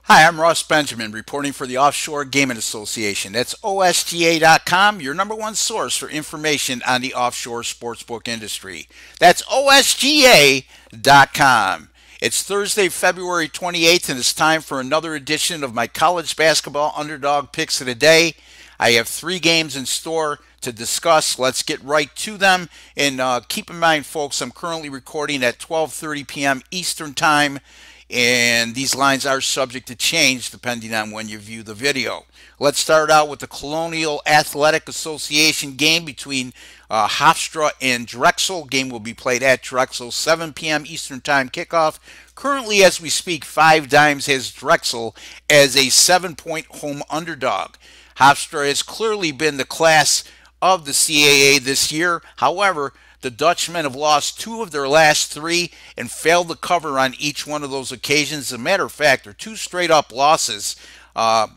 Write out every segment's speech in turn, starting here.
Hi, I'm Ross Benjamin reporting for the Offshore Gaming Association. That's OSGA.com, your number one source for information on the offshore sportsbook industry. That's OSGA.com. It's Thursday, February 28th, and it's time for another edition of my college basketball underdog picks of the day. I have three games in store to discuss. Let's get right to them. And keep in mind, folks, I'm currently recording at 12:30 p.m. Eastern Time, and these lines are subject to change depending on when you view the video. Let's start out with the Colonial Athletic Association game between Hofstra and Drexel. Game will be played at Drexel, 7 p.m. Eastern Time kickoff. Currently, as we speak, 5 Dimes has Drexel as a 7-point home underdog. Hofstra has clearly been the class of the CAA this year. However, the Dutchmen have lost 2 of their last 3 and failed to cover on each one of those occasions. As a matter of fact, their 2 straight-up losses were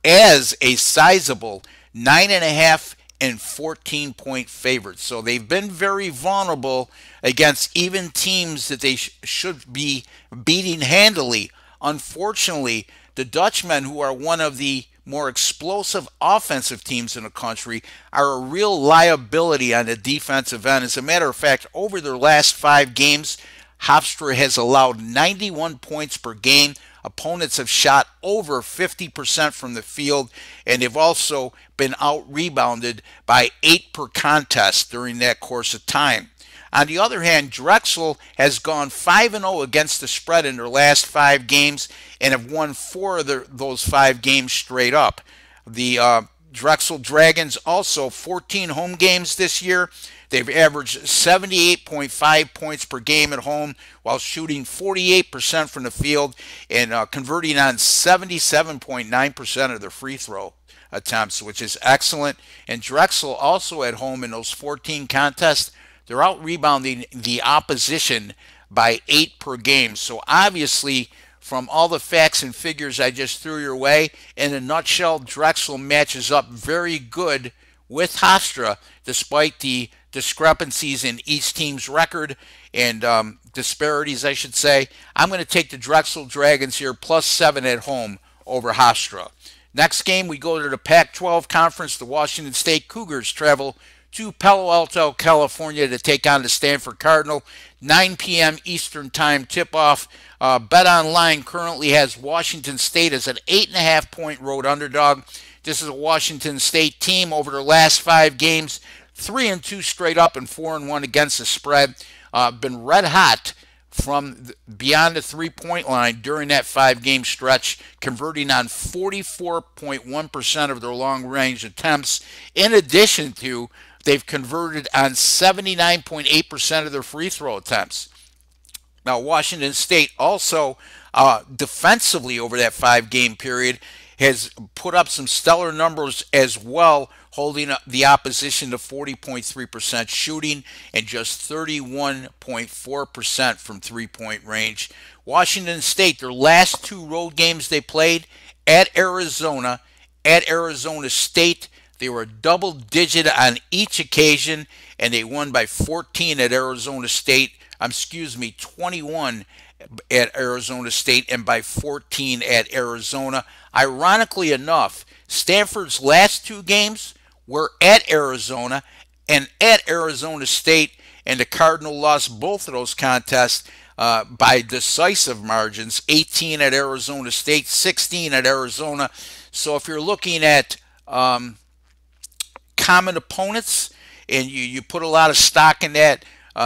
as a sizable 9.5 and 14-point favorites. So they've been very vulnerable against even teams that they should be beating handily. Unfortunately, the Dutchmen, who are one of the more explosive offensive teams in the country, are a real liability on the defensive end. As a matter of fact, over their last 5 games, Hofstra has allowed 91 points per game. Opponents have shot over 50% from the field, and they've also been out-rebounded by 8 per contest during that course of time. On the other hand, Drexel has gone 5-0 against the spread in their last 5 games and have won 4 of those 5 games straight up. The Drexel Dragons also 14 home games this year. They've averaged 78.5 points per game at home while shooting 48% from the field and converting on 77.9% of their free throw attempts, which is excellent. And Drexel also at home in those 14 contests, they're out-rebounding the opposition by 8 per game. So obviously, from all the facts and figures I just threw your way, in a nutshell, Drexel matches up very good with Hofstra, despite the discrepancies in each team's record and disparities, I should say. I'm going to take the Drexel Dragons here, +7 at home over Hofstra. Next game, we go to the Pac-12 Conference. The Washington State Cougars travel to Palo Alto, California to take on the Stanford Cardinal. 9 p.m. Eastern Time tip-off. BetOnline currently has Washington State as an 8.5-point road underdog. This is a Washington State team over their last 5 games, 3-2 straight up and 4-1 against the spread. Been red hot from beyond the 3-point line during that 5-game stretch, converting on 44.1% of their long-range attempts. In addition to, they've converted on 79.8% of their free throw attempts. Now, Washington State also defensively over that 5-game period has put up some stellar numbers as well, holding the opposition to 40.3% shooting and just 31.4% from three-point range. Washington State, their last 2 road games they played at Arizona State, they were double-digit on each occasion, and they won by 14 at Arizona State. 21 at Arizona State and by 14 at Arizona. Ironically enough, Stanford's last 2 games were at Arizona and at Arizona State, and the Cardinal lost both of those contests by decisive margins, 18 at Arizona State, 16 at Arizona. So if you're looking at common opponents and you put a lot of stock in that,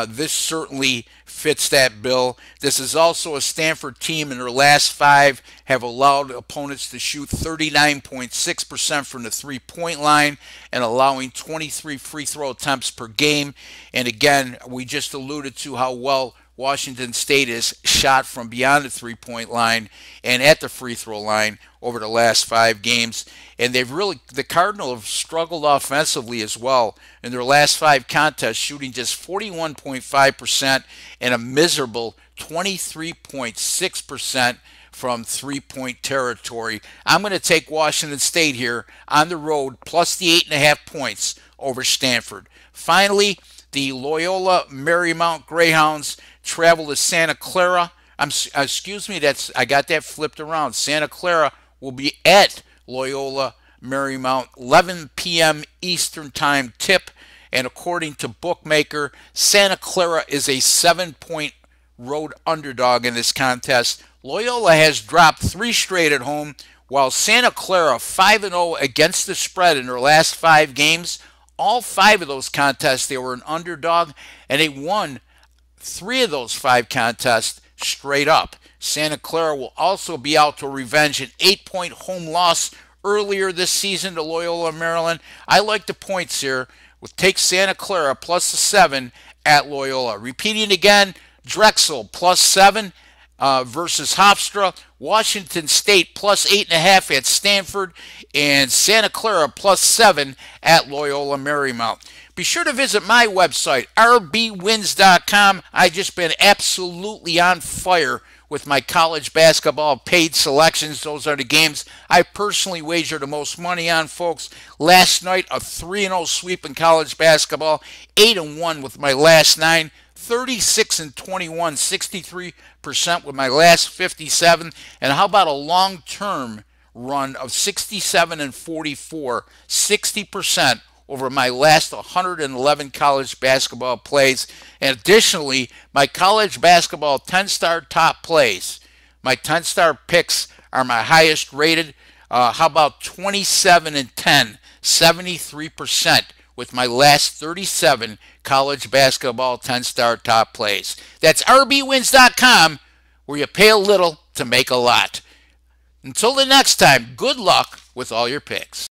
this certainly fits that bill. This is also a Stanford team in their last 5 have allowed opponents to shoot 39.6% from the 3-point line and allowing 23 free throw attempts per game. And again, we just alluded to how well Washington State is shot from beyond the 3-point line and at the free throw line over the last 5 games. And the Cardinal have struggled offensively as well in their last 5 contests, shooting just 41.5% and a miserable 23.6% from 3-point territory. I'm going to take Washington State here on the road, plus the 8.5 points over Stanford. Finally, the Loyola Marymount Greyhounds travel to Santa Clara Excuse me, I got that flipped around. Santa Clara will be at Loyola Marymount, 11 p.m. Eastern Time tip. And according to Bookmaker, Santa Clara is a 7-point road underdog in this contest. Loyola has dropped 3 straight at home, while Santa Clara 5-0 against the spread in their last 5 games. All 5 of those contests, they were an underdog, and they won 3 of those 5 contests straight up. Santa Clara will also be out to revenge an 8-point home loss earlier this season to Loyola, Maryland. I like the points here. We'll take Santa Clara plus the 7 at Loyola. Repeating again, Drexel plus 7 versus Hofstra. Washington State plus 8.5 at Stanford. And Santa Clara plus 7 at Loyola Marymount. Be sure to visit my website, rbwins.com. I've just been absolutely on fire with my college basketball paid selections. Those are the games I personally wager the most money on, folks. Last night, a 3-0 sweep in college basketball, 8-1 with my last 9, 36-21, 63% with my last 57. And how about a long-term run of 67-44, 60% over my last 111 college basketball plays. And additionally, my college basketball 10-star top plays, my 10-star picks are my highest rated. How about 27-10, 73% with my last 37 college basketball 10-star top plays. That's rbwins.com, where you pay a little to make a lot. Until the next time, good luck with all your picks.